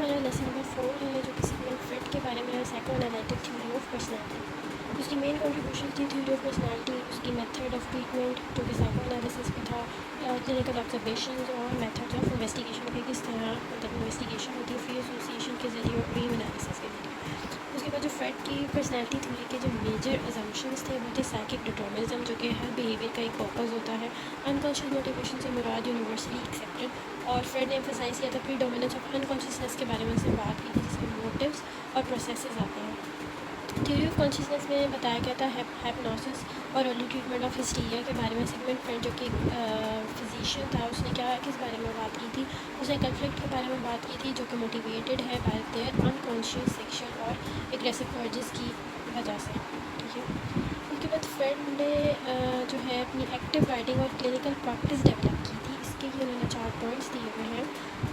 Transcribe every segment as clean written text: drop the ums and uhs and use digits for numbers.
हमारा lesson number 4 है जो कि सिगमंड फ्रॉइड के बारे में है, साइकोएनालिटिक थ्योरी ऑफ पर्सनैलिटी। उसकी मेन कंट्रीब्यूशन थी थ्योरी ऑफ पर्सनैलिटी, उसकी मेथड ऑफ ट्रीटमेंट जो कि साइकोएनालिसिस पे था, क्लिनिकल ऑब्जर्वेशन और मेथड्स ऑफ इन्वेस्टिगेशन के किस तरह मतलब इन्वेस्टिगेशन होती है फ्री एसोसिएशन के ज़रिए और ड्रीम एनालिसिस के ज़रिए। उसके बाद जो फ्रॉइड की पर्सनैलिटी थ्योरी के जो मेजर अजम्पशंस थे वो थे साइकिक डिटर्मिनिज्म, जो कि हर बिहेवियर का एक पर्पस होता है, अनकॉन्शियस मोटिवेशन से मुराद यूनिवर्सली एक्सेप्टेड, और फ्रॉइड ने एम्फसाइज किया था प्रीडोमिनेंस ऑफ अनकॉन्शियसनेस के बारे में उसने बात की थी, जिसमें मोटिव्स और प्रोसेसेस आते हैं। थ्योरी ऑफ कॉन्शियसनेस में बताया गया था हाइप्नोसिस और अर्ली ट्रीटमेंट ऑफ हिस्टीरिया के बारे में। सिगमंड फ्रॉइड जो कि फिजिशियन था, उसने किस बारे में बात की थी, उसने कन्फ्लिक्ट के बारे में बात की थी, जो कि मोटिवेटेड है बाय देयर अनकॉन्शियस सेक्शुअल और एग्रेसिव अर्जेस की वजह से। ठीक है, उसके बाद फ्रॉइड ने जो है अपनी एक्टिव राइटिंग और क्लिनिकल प्रैक्टिस डेवलप की थी। इसके लिए उन्होंने 4 पॉइंट्स दिए हुए हैं।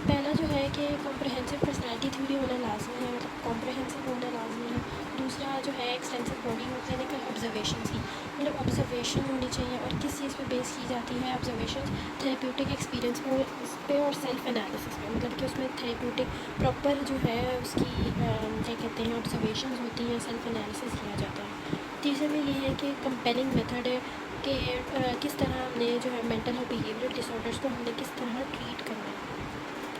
पहला जो है कि कॉम्प्रहेंसिव पर्सनैलिटी थ्योरी होना लाजमी है, मतलब कॉम्प्रहेंसिव होना लाजमी है। दूसरा जो है एक्सटेंसिव बॉडी और क्लिनिकल ऑब्जर्वेशन की, मतलब ऑब्जर्वेशन होनी चाहिए, और किस चीज़ पे बेस की जाती है ऑब्जर्वेशन, थेरेप्यूटिक एक्सपीरियंस पे और सेल्फ एनालिसिस पे, मतलब कि उसमें थेरेप्यूटिक प्रॉपर जो है उसकी क्या कहते हैं ऑब्जर्वेशन होती हैं, सेल्फ एनालिसिस किया जाता है। तीसरे में ये है कि कंपेलिंग मेथड है कि किस तरह हमने जो है मेंटल और बिहेवियरल डिसऑर्डर्स को हमने किस तरह ट्रीट करना है।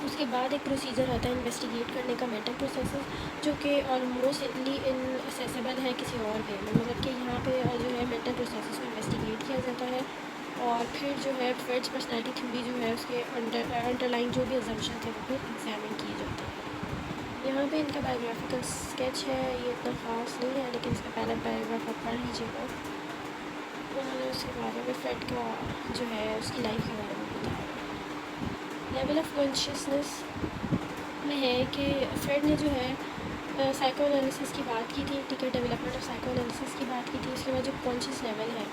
उसके बाद एक प्रोसीजर आता है इन्वेस्टिगेट करने का, मेंटल प्रोसेसेस, जो कि ऑलमोस्ट इनएसेसिबल है किसी और वे में, मतलब कि यहाँ पे जो है मेंटल प्रोसेसेस को इन्वेस्टिगेट किया जाता है, और फिर जो है फ्रॉइड्स पर्सनैलिटी थ्योरी जो है उसके अंडरलाइन जो भी अजम्पशन थे वो भी एग्जामिन किए जाते हैं। यहाँ पे इनका बायोग्राफिकल स्केच है, ये इतना ख़ास नहीं है, लेकिन इसका पहला पैराग्राफ आप पढ़ लीजिएगा। उन्होंने उसके बारे में फ्रॉइड का जो है उसकी लाइफ के बारे में बताया। लेवल ऑफ कॉन्शियसनेस में है कि फ्रॉइड ने जो है साइको एनालिसिस की बात की थी, ठीक है, डेवलपमेंट ऑफ साइको एनालिसिस की बात की थी। उसके बाद जो कॉन्शियस लेवल है,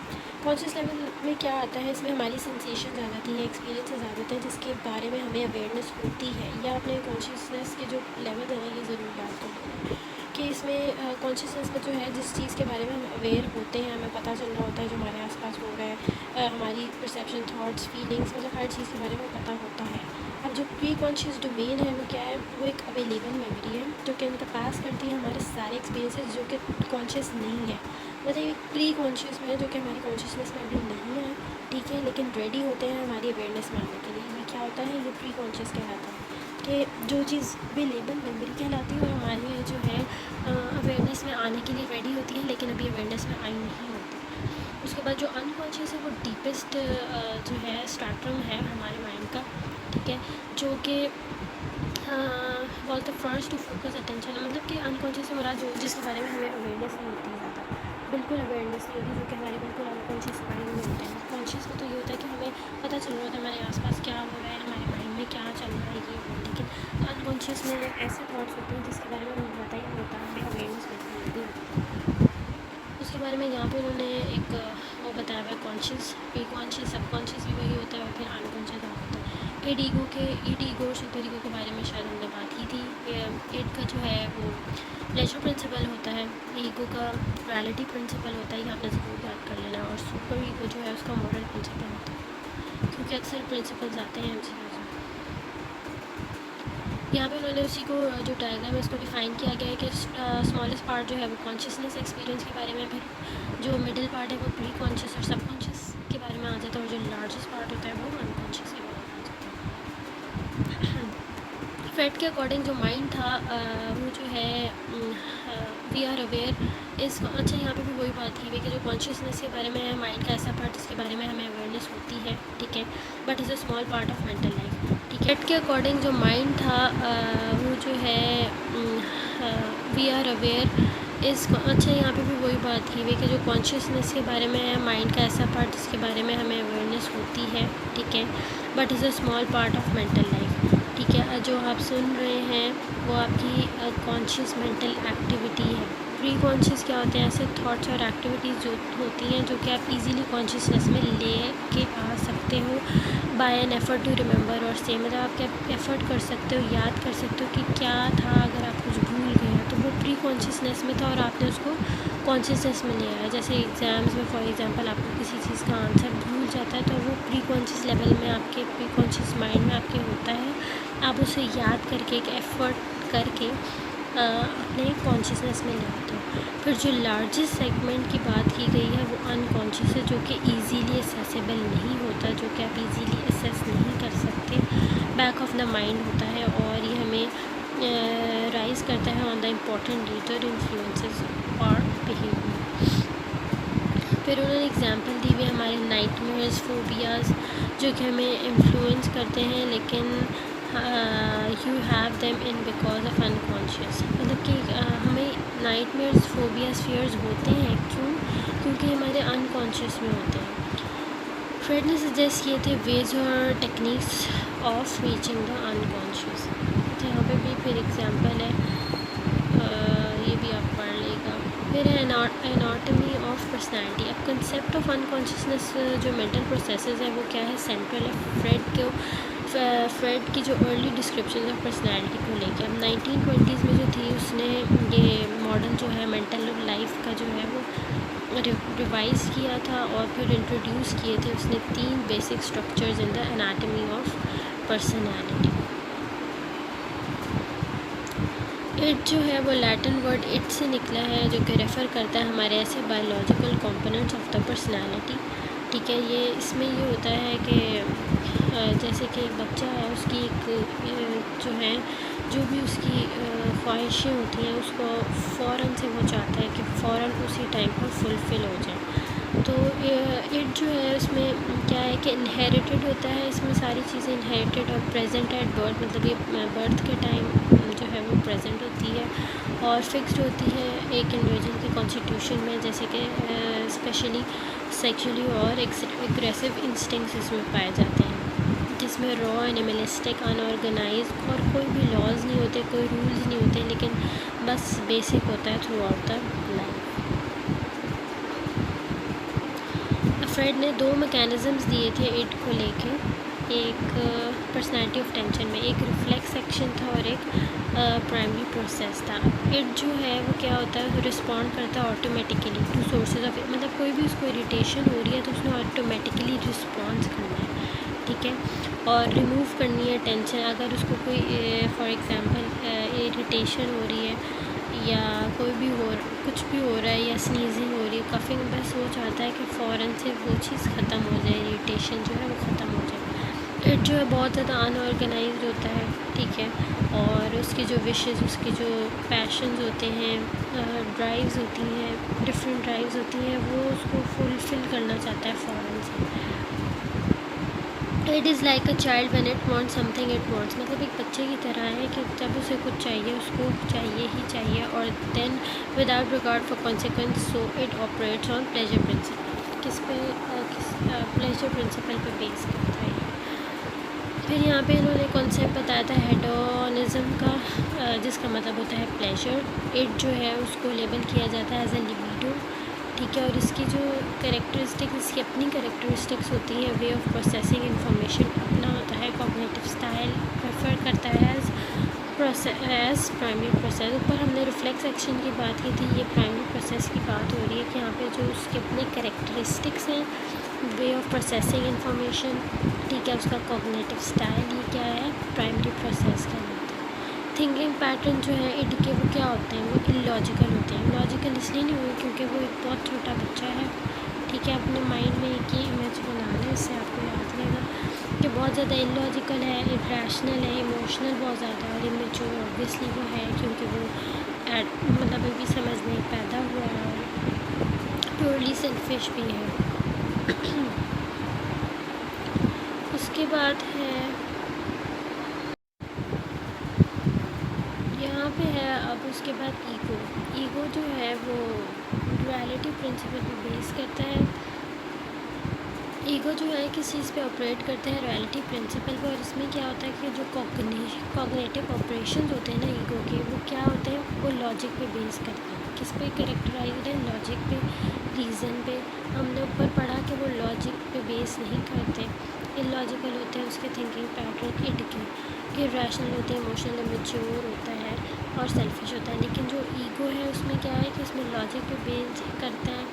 कॉन्शियस लेवल में क्या आता है, इसमें हमारी सेंसेशन आ जाती है, एक्सपीरियंसेस आ जाते हैं जिसके बारे में हमें अवेयरनेस होती है, या अपने कॉन्शियसनेस के जो लेवल है ये ज़रूर याद कर लेना कि इसमें कॉन्शियसनेस में जो है जिस चीज़ के बारे में हम अवेयर होते हैं, हमें पता चल रहा होता है जो हमारे आसपास हो रहा है, हमारी परसेप्शन, थॉट्स, फीलिंग्स, मतलब हर चीज़ के बारे में पता होता है। अब जो प्री कॉन्शियस डोमेन है वो क्या है, वो एक अवेलेबल मेमोरी है जो कि पास करती है हमारे सारे एक्सपीरियंसेस जो कि कॉन्शियस नहीं है, मतलब एक प्री कॉन्शियस में जो कि हमारी कॉन्शियसनेस में अभी नहीं है, ठीक है, लेकिन रेडी होते हैं हमारी अवेयरनेस में आने के लिए। ये क्या होता है, ये प्री कॉन्शियस कहलाता है, कि जो चीज़ अवेलेबल मेमोरी कहलाती है और हमारी जो है अवेयरनेस में आने के लिए रेडी होती है, लेकिन अभी अवेयरनेस में आई नहीं होती। उसके बाद जो अनकॉन्शियस है वो डीपेस्ट जो है स्पेक्ट्रम है हमारे माइंड का, ठीक है, जो कि was the first to focus attention, मतलब कि अनकॉन्शियस से मुराद जो जिसके बारे में हमें अवेयरनेस नहीं होती ज़्यादा, बिल्कुल अवेयरनेस नहीं होती, जो कि हमारे बिल्कुल अनकॉन्शियस माइंड में होते हैं। कॉन्शियस में तो ये होता है कि हमें पता चल रहा होता है हमारे आसपास क्या हो रहा है, हमारे माइंड में क्या चल रहा है, ये वो, ठीक है। अनकॉन्शियस में ऐसे थॉट्स होते हैं जिसके बारे में हमें पता ही नहीं होता, हमें अवेयरनेस बिल्कुल नहीं होती। उसके बारे में यहाँ पे उन्होंने एक वो बताया हुआ है, कॉन्शियस, प्री कॉन्शियस, सब कॉन्शियस भी वही होता है, और फिर अनकॉन्शियस होता है। ईड ईगो और सुपर ईगो के बारे में शायद हमने बात की थी। ईड का जो है वो प्लेजर प्रिंसिपल होता है, ईगो का रियलिटी प्रिंसिपल होता है, ये आपने ज़रूर याद कर लेना, और सुपर ईगो जो है उसका मॉरल प्रिंसिपल होता है, क्योंकि अक्सर प्रिंसिपल्स आते हैं एमसीक्यूज़ में। यहाँ पे उन्होंने उसी को जो डायग्राम है उसको डिफ़ाइन किया गया है कि स्मॉलेस्ट पार्ट जो है वो कॉन्शियसनेस एक्सपीरियंस के बारे में, फिर जो मिडिल पार्ट है वो प्री कॉन्शियस और सब कॉन्शियस के बारे में आ जाता है, और जो लार्जेस्ट पार्ट होता है वो अनकॉन्शियस के बारे में आ जाता है। फ्रॉइड के अकॉर्डिंग जो माइंड था वो जो है वी आर अवेयर इस, अच्छा यहाँ पे भी वही बात की हुई कि जो कॉन्शियसनेस के बारे में है, माइंड का ऐसा पार्ट जिसके बारे में हमें अवेयरनेस होती है, ठीक है, but is a small part of mental life, ठीक है। फ्रॉइड के अकॉर्डिंग जो माइंड था वो जो है वी आर अवेयर इस, अच्छा यहाँ पे भी वही बात की हुई कि जो कॉन्शियसनेस के बारे में है, माइंड का ऐसा पार्ट जिसके बारे में हमें अवेयरनेस होती है, ठीक है, but is a small part of mental life, ठीक है। जो आप सुन रहे हैं वो आपकी कॉन्शियस मेंटल एक्टिविटी है। प्री कॉन्शियस क्या होते हैं, ऐसे थॉट्स और एक्टिविटीज़ जो होती हैं जो कि आप इजीली कॉन्शियसनेस में ले के आ सकते हो by an effort to remember, और से मतलब आप क्या एफ़र्ट कर सकते हो, याद कर सकते हो कि क्या था, अगर आप कुछ भूल गए हो तो वो प्री कॉन्शियसनेस में था और आपने उसको कॉन्शियसनेस में ले आया। जैसे एग्ज़ाम्स में फॉर एग्जांपल आपको किसी चीज़ का आंसर भूल जाता है तो वो प्री कॉन्शियस लेवल में आपके, प्री कॉन्शियस माइंड में आपके होता है, आप उसे याद करके एक एफ़र्ट करके अपने कॉन्शियसनेस में ले आते हो। फिर जो लार्जेस्ट सेगमेंट की बात की गई है वो अनकॉन्शियस है, जो कि ईजीली असेसेबल नहीं होता, जो कि आप ईजीली असेस नहीं कर सकते, बैक ऑफ द माइंड होता है, और ये हमें राइज करता है on the important leader influences और बिहेवियर। फिर उन्होंने एग्जांपल दी हुई हमारे नाइटमेयर्स, फोबियाज़, जो कि हमें इन्फ्लुएंस करते हैं, लेकिन you have them in because of unconscious. मतलब कि हमें नाइटमेयर्स, फोबियाज़, फियर्स होते हैं क्यों? क्योंकि हमारे अनकॉन्शियस में होते हैं। फ्रेड ने सजेस्ट किए थे वेज और techniques of reaching the unconscious. तो यहाँ पे भी फिर एग्जांपल है, ये भी आप पढ़ लेगा। फिर है एनाटॉमी ऑफ पर्सनैलिटी। अब कंसेप्ट ऑफ अनकॉन्शियसनेस जो मेंटल प्रोसेसेस है वो क्या है, सेंट्रल है फ्रेड की जो अर्ली डिस्क्रिप्शन ऑफ पर्सनैलिटी को लेके। अब 1920s में जो थी उसने ये मॉडल जो है मेंटल लाइफ का जो है वो रिवाइज़ किया था, और फिर इंट्रोड्यूस किए थे उसने 3 basic structures in the anatomy of personality. It जो है वो लैटिन वर्ड इट से निकला है, जो कि रेफ़र करता है हमारे ऐसे biological components of the personality. ठीक है, ये इसमें ये होता है कि जैसे कि एक बच्चा है, उसकी एक जो है जो भी उसकी ख्वाहिशें होती हैं उसको फ़ौरन से वो चाहता है कि फ़ौरन उसी टाइम पर फुलफ़िल हो जाए। तो इट जो है उसमें क्या है कि इनहेरिटेड होता है, इसमें सारी चीज़ें इनहेरिटेड और प्रेजेंट एट बर्थ, मतलब ये बर्थ के टाइम जो है वो प्रेजेंट होती है और फिक्स्ड होती है एक इंडिविजुअल के कॉन्स्टिट्यूशन में, जैसे कि स्पेशली सेक्सुअली और एग्रेसिव इंस्टिंक्ट्स इसमें पाए जाते हैं, जिसमें रॉ एनिमलिस्टिक अनऑर्गेनाइज और कोई भी लॉज नहीं होते, कोई रूल्स नहीं होते, लेकिन बस बेसिक होता है throughout the life. Freud ने 2 मैकेनिज़म्स दिए थे इट को लेके, एक पर्सनैलिटी ऑफ टेंशन में एक रिफ्लेक्स एक्शन था और एक प्राइमरी प्रोसेस था। इट जो है वो क्या होता है, रिस्पॉन्ड करता है ऑटोमेटिकली टू सोर्सेज ऑफ, मतलब कोई भी उसको इरिटेशन हो रही है तो उसने ऑटोमेटिकली रिस्पॉन्स करना है, ठीक है, और रिमूव करनी है टेंशन। अगर उसको कोई फॉर एग्ज़ाम्पल इरिटेशन हो रही है या कोई भी कुछ भी हो रहा है या स्नीजिंग हो रही है, कफिंग, बस वो चाहता है कि फ़ौरन से वो चीज़ ख़त्म हो जाए, इरिटेशन जो है वो ख़त्म हो जाए। इट जो है बहुत ज़्यादा अनऑर्गेनाइज्ड होता है, ठीक है, और उसकी जो विशेज़, उसकी जो पैशंस होते हैं, ड्राइव्स होती हैं, डिफरेंट ड्राइव्स होती हैं, वो उसको फुलफ़िल करना चाहता है फ़ौरन से। It is like a child when it wants something it wants, मतलब एक बच्चे की तरह है कि जब उसे कुछ चाहिए उसको चाहिए ही चाहिए, और then without regard for consequence, so it operates on pleasure principle. किस प्लेजर प्रिंसिपल पे बेस करता है। फिर यहाँ पे इन्होंने कॉन्सेप्ट बताया था हेडोनिज़म का, जिसका मतलब होता है प्लेजर। इट जो है उसको लेबल किया जाता है एज ए लिबिडो, ठीक है, और इसकी जो कैरेक्टरिस्टिक्स, इसकी अपनी कैरेक्टरिस्टिक्स होती हैं, वे ऑफ प्रोसेसिंग इंफॉर्मेशन अपना होता है, कॉग्निटिव स्टाइल प्रेफर करता है एज प्राइमरी प्रोसेस। ऊपर हमने रिफ्लेक्स एक्शन की बात की थी, ये प्राइमरी प्रोसेस की बात हो रही है कि यहाँ पे जो उसके अपने कैरेक्टरिस्टिक्स हैं, वे ऑफ प्रोसेसिंग इंफॉर्मेशन, ठीक है, उसका कॉग्निटिव स्टाइल, ये क्या है, प्राइमरी प्रोसेस का होता है। थिंकिंग पैटर्न जो है इट के वो क्या होते हैं, वो इलॉजिकल होते हैं। लॉजिकल इसलिए नहीं हुए क्योंकि वो एक बहुत छोटा बच्चा है, ठीक है, अपने माइंड में एक ही इमेज बनाना है, इससे आपको याद रहेगा कि बहुत ज़्यादा इलॉजिकल है, इरेशनल है, इमोशनल बहुत ज़्यादा, और इमेच्योर ऑब्वियसली वो है क्योंकि वो मतलब अभी समझने पैदा हुआ है, प्योरली सेल्फिश भी है। उसके बाद है यहाँ पे है, अब उसके बाद ईगो जो है वो डुअलिटी प्रिंसिपल पे बेस करता है। ईगो जो है किस चीज़ पे ऑपरेट करता है, डुअलिटी प्रिंसिपल पे, और इसमें क्या होता है कि जो कॉग्निटिव ऑपरेशंस होते हैं ना ईगो के, वो क्या होते हैं, वो लॉजिक पे बेस करते हैं। किस पे कैरेक्टराइज्ड है, लॉजिक पे, रीज़न पे। हमने ऊपर पढ़ा कि वो लॉजिक पे बेस नहीं करते, इलॉजिकल होते हैं उसके थिंकिंग पैटर्न इट के, इरेशनल होते हैं, इमोशनल इमेच्योर होता है, और सेल्फिश होता है। लेकिन जो ईगो है उसमें क्या है कि उसमें लॉजिक पे बेस करता है,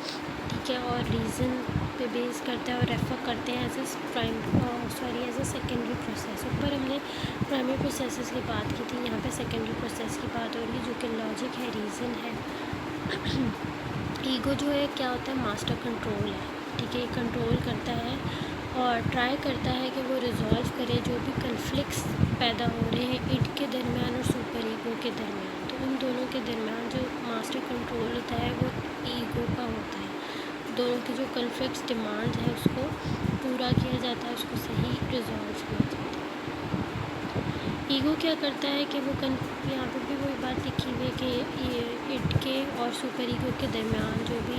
ठीक है, और रीज़न पे बेस करता है और रेफर करते हैं as as a secondary process. ऊपर हमने प्राइमरी प्रोसेसेस की बात की थी, यहाँ पे सेकेंडरी प्रोसेस की बात हो रही है जो कि लॉजिक है, रीज़न है। ईगो जो है क्या होता है, मास्टर कंट्रोल है, ठीक है, कंट्रोल करता है और ट्राई करता है कि वो रिजॉल्व करे जो भी कन्फ्लिक्ट्स पैदा हो रहे हैं इड के दरमियान और सुपर ईगो के दरमियान। तो उन दोनों के दरमियान जो मास्टर कंट्रोल होता है वो ईगो का होता है। दोनों की जो कन्फ्लिक्ट्स डिमांड है उसको पूरा किया जाता है, उसको सही रिजॉल्व किया जाता है। ईगो क्या करता है कि वो यहाँ पर भी वही बात लिखी हुई है कि ये इड के और सुपर ईगो के दरमियान जो भी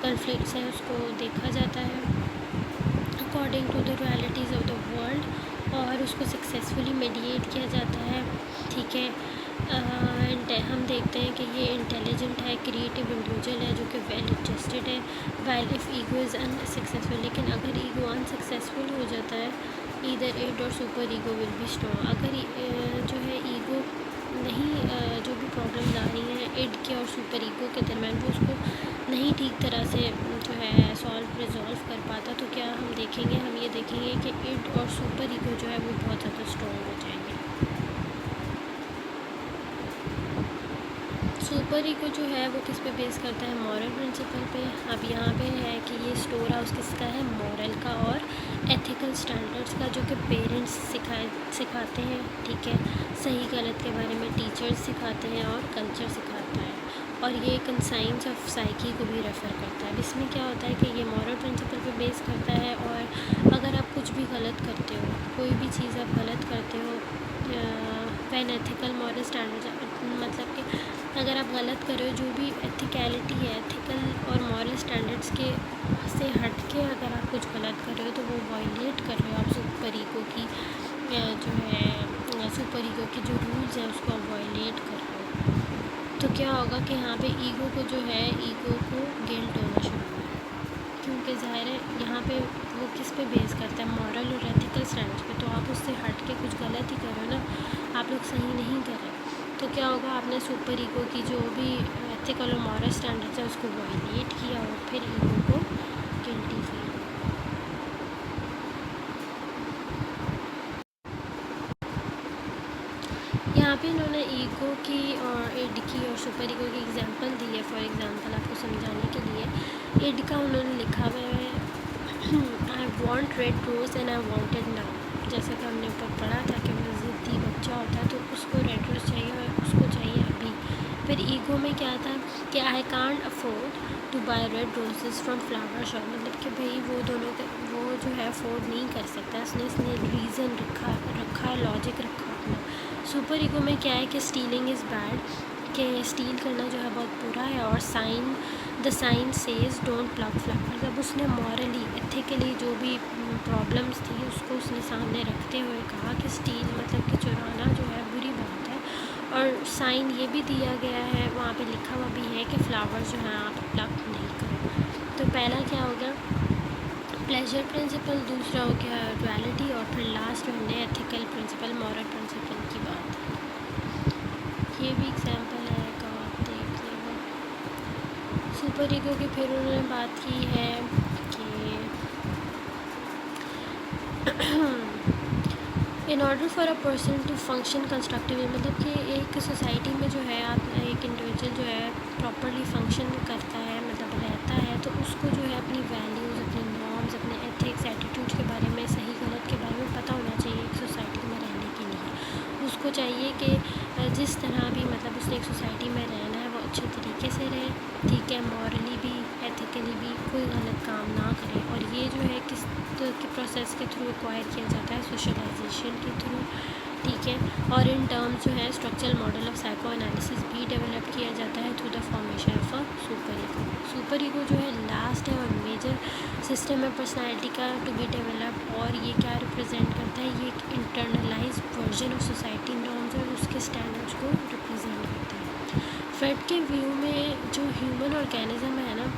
कन्फ्लिक्ट्स हैं उसको देखा जाता है according to the realities of the world और उसको सक्सेसफुली मेडिएट किया जाता है, ठीक है। हम देखते हैं कि ये इंटेलिजेंट है, क्रिएटिव इंडिविजुअल है जो कि वेल एडजस्टेड है, while if ego is unsuccessful. लेकिन अगर ईगो अनसक्सेसफुल हो जाता है, ईदर इड और super ego will be strong. अगर जो है ईगो नहीं जो भी प्रॉब्लम्स आ रही हैं इड के और सुपर ईगो के दरमियान वो उसको नहीं ठीक तरह से जो है रिजॉल्व कर पाता, तो क्या हम देखेंगे, हम ये देखेंगे कि इड और सुपर ईगो जो है वो बहुत ज़्यादा स्ट्रॉन्ग हो जाएंगे। सुपर ईगो जो है वो किस पे बेस करता है, मॉरल प्रिंसिपल पे। अब यहाँ पे है कि ये स्टोर हाउस किसका है, मॉरल का और एथिकल स्टैंडर्ड्स का, जो कि पेरेंट्स सिखाते हैं, ठीक है, सही गलत के बारे में टीचर्स सिखाते हैं और कल्चर सिखाता है। और ये एक साइंस ऑफ साइकी को भी रेफ़र करता है। इसमें क्या होता है कि ये मॉरल प्रिंसिपल पे बेस करता है और अगर आप कुछ भी गलत करते हो, कोई भी चीज़ आप गलत करते हो, वैन एथिकल मॉरल स्टैंडर्ड मतलब कि अगर आप गलत कर रहे हो, जो भी एथिकलिटी है, एथिकल और मॉरल स्टैंडर्ड्स के से हट के अगर आप कुछ गलत कर रहे हो तो वो वायलेट कर रहे हो आप सुपर ईगो की जो है सुपर ईगो के जो रूल्स हैं उसको आप वायलेट कर रहे हो। तो क्या होगा कि यहाँ पे ईगो को जो है ईगो को गिल्ट होना शुरू होगा, क्योंकि ज़ाहिर है यहाँ पे वो किस पे बेस करता है, मॉरल और एथिकल स्टैंडर्ड्स पे। तो आप उससे हट के कुछ गलत ही कर रहे हो ना, आप लोग सही नहीं कर रहे। तो क्या होगा, आपने सुपर ईगो की जो भी एथिकल और मॉरल स्टैंडर्ड्स है उसको वायलेट किया और फिर ईगो को गिल्टी फील। यहाँ पे इन्होंने ईगो की और इड की और सुपर ईगो की एग्जांपल दी है। फॉर एग्जांपल आपको समझाने के लिए इड का उन्होंने लिखा हुआ है I want red rose and I wanted now. जैसा कि हमने ऊपर पढ़ा था कि वो ज़िद्दी बच्चा होता है तो उसको रेड रोज़ चाहिए और उसको चाहिए अभी। फिर ईगो में क्या था कि I can't afford to buy red roses from flower shop, मतलब कि भाई वो दोनों वो जो है अफोर्ड नहीं कर सकता, इसने रीज़न रखा लॉजिक रखा अपना। सुपर ईगो में क्या है कि स्टीलिंग इज़ बैड, कि स्टील करना जो है बहुत बुरा है, और the sign says don't pluck flower. मतलब उसने मॉरली एथिकली जो भी प्रॉब्लम्स थी उसको उसने सामने रखते हुए कहा कि स्टील मतलब कि चुराना जो है बुरी बात है। और साइन ये भी दिया गया है, वहाँ पे लिखा हुआ भी है कि फ्लावर जो है आप प्लग नहीं करो। तो पहला क्या हो गया, प्लेजर प्रिंसिपल, दूसरा हो गया रियलिटी, और फिर लास्ट में हमने एथिकल प्रिंसिपल, मॉरल प्रिंसिपल की बात। ये भी एग्जांपल है का आप देख लेंगे। सुपर ईगो की फिर उन्होंने बात की है कि in order for a person to function constructively, मतलब कि एक सोसाइटी में जो है आप एक इंडिविजुअल जो है प्रॉपरली फंक्शन करता है, मतलब रहता है, तो उसको जो है अपनी वैल्यूज़, अपने नॉर्म्स, अपने एथिक्स, एटीट्यूड्स के बारे में, सही गलत के बारे में पता होना चाहिए एक सोसाइटी में रहने के लिए। उसको चाहिए कि जिस तरह भी मतलब उसने एक सोसाइटी में रहना है वो अच्छे तरीके से रहे, ठीक है, मॉरली भी एथिकली भी कोई गलत काम ना करे। और ये जो है किस के प्रोसेस के थ्रू एक्वायर किया जाता है, सोशलाइजेशन के थ्रू, ठीक है। और इन टर्म्स जो है structural model of psychoanalysis भी डेवलप किया जाता है through the formation of a superego. Superego जो है लास्ट है और मेजर सिस्टम है पर्सनैलिटी का टू बी डेवलप्ड, और ये क्या रिप्रेजेंट करता है, ये एक internalise version of society norms और उसके स्टैंडर्ड्स को रिप्रेजेंट करता है। फ्रेड के व्यू में जो ह्यूमन ऑर्गेनिज्म है ना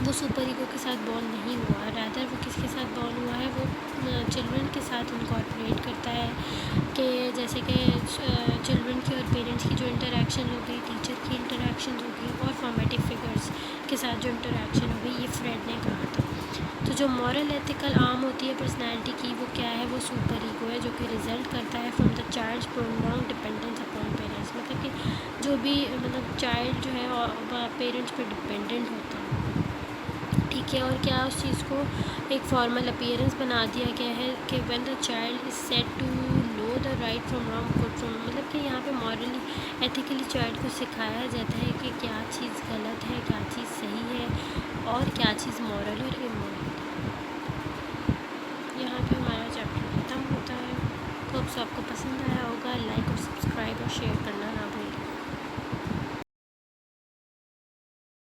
वो सुपर ईगो के साथ बॉन्ड नहीं हुआ, रैदर वो किसके साथ बॉन्ड हुआ है, वो चिल्ड्रन के साथ इनकॉर्पोरेट करता है, कि जैसे कि चिल्ड्रन की और पेरेंट्स की जो इंटरेक्शन इंटरेक्शन हो गई, टीचर की इंटरेक्शन हो गई और फॉर्मेटिव फिगर्स के साथ जो इंटरेक्शन हो गई, ये फ्रेड ने कहा था। तो जो मॉरल एथिकल आर्म होती है पर्सनैलिटी की, वो क्या है, वो सुपर ईगो है, जो कि रिज़ल्ट करता है from the child's prolong dependence upon parents. मतलब कि जो भी मतलब चाइल्ड जो है पेरेंट्स पे डिपेंडेंट होता है, ठीक है। और क्या उस चीज़ को एक फॉर्मल अपीयरेंस बना दिया गया है कि when the child is set to know the right from wrong, good from, मतलब कि यहाँ पे मॉरली एथिकली चाइल्ड को सिखाया जाता है कि क्या चीज़ गलत है, क्या चीज़ सही है और क्या चीज़ मॉरल और इमोरल। यहाँ पे हमारा चैप्टर ख़त्म होता है। तो आपको पसंद आया होगा, लाइक और सब्सक्राइब और शेयर करना ना भूलें।